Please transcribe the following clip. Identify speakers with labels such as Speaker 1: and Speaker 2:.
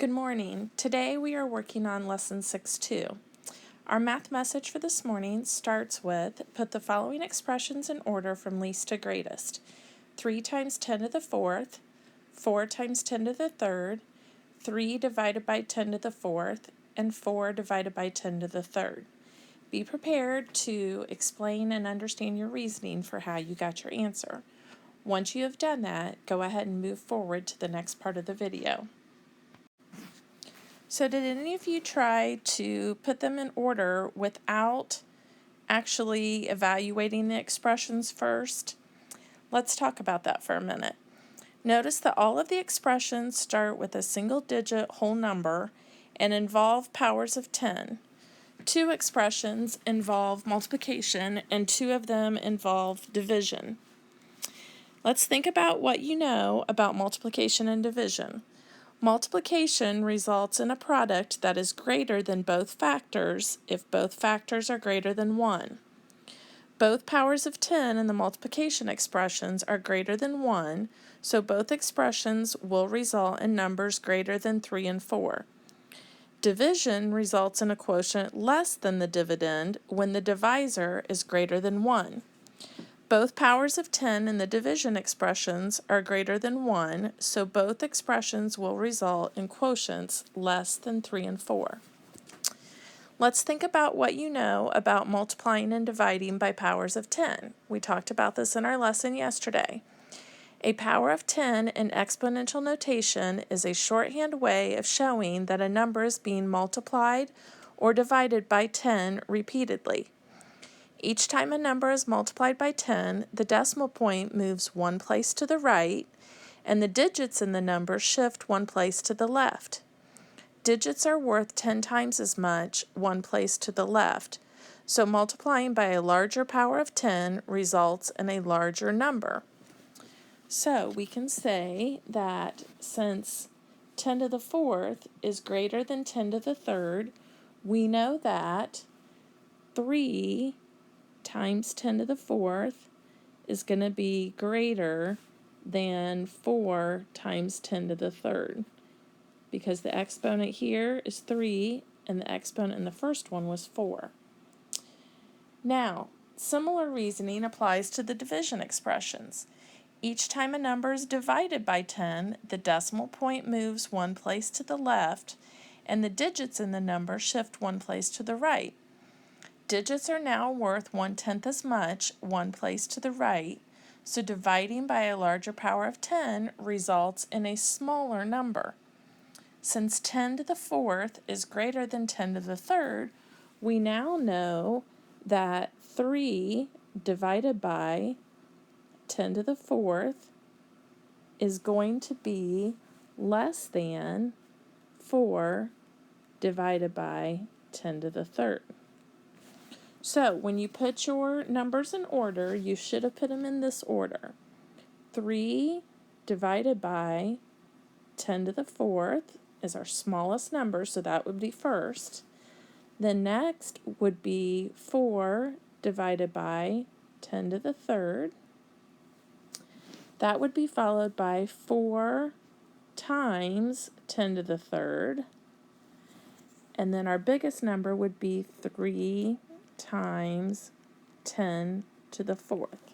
Speaker 1: Good morning. Today we are working on Lesson 6-2. Our math message for this morning starts with, put the following expressions in order from least to greatest. 3 times 10 to the fourth, 4 times 10 to the third, 3 divided by 10 to the fourth, and 4 divided by 10 to the third. Be prepared to explain and understand your reasoning for how you got your answer. Once you have done that, go ahead and move forward to the next part of the video. So did any of you try to put them in order without actually evaluating the expressions first? Let's talk about that for a minute. Notice that all of the expressions start with a single-digit whole number and involve powers of 10. 2 expressions involve multiplication and 2 of them involve division. Let's think about what you know about multiplication and division. Multiplication results in a product that is greater than both factors if both factors are greater than 1. Both powers of 10 in the multiplication expressions are greater than 1, so both expressions will result in numbers greater than 3 and 4. Division results in a quotient less than the dividend when the divisor is greater than 1. Both powers of 10 in the division expressions are greater than 1, so both expressions will result in quotients less than 3 and 4. Let's think about what you know about multiplying and dividing by powers of 10. We talked about this in our lesson yesterday. A power of 10 in exponential notation is a shorthand way of showing that a number is being multiplied or divided by 10 repeatedly. Each time a number is multiplied by 10, the decimal point moves one place to the right, and the digits in the number shift one place to the left. Digits are worth 10 times as much one place to the left, so multiplying by a larger power of 10 results in a larger number. So we can say that since 10 to the fourth is greater than 10 to the third, we know that 3 times 10 to the fourth is going to be greater than 4 times 10 to the third, because the exponent here is 3 and the exponent in the first one was 4. Now, similar reasoning applies to the division expressions. Each time a number is divided by 10, the decimal point moves one place to the left, and the digits in the number shift one place to the right. Digits are now worth 1/10 as much one place to the right, so dividing by a larger power of 10 results in a smaller number. Since 10 to the fourth is greater than 10 to the third, we now know that 3 divided by 10 to the fourth is going to be less than 4 divided by 10 to the third. So when you put your numbers in order, you should have put them in this order. 3 divided by 10 to the fourth is our smallest number, so that would be first. Then next would be 4 divided by 10 to the third. That would be followed by 4 times 10 to the third. And then our biggest number would be 3 times 10 to the fourth.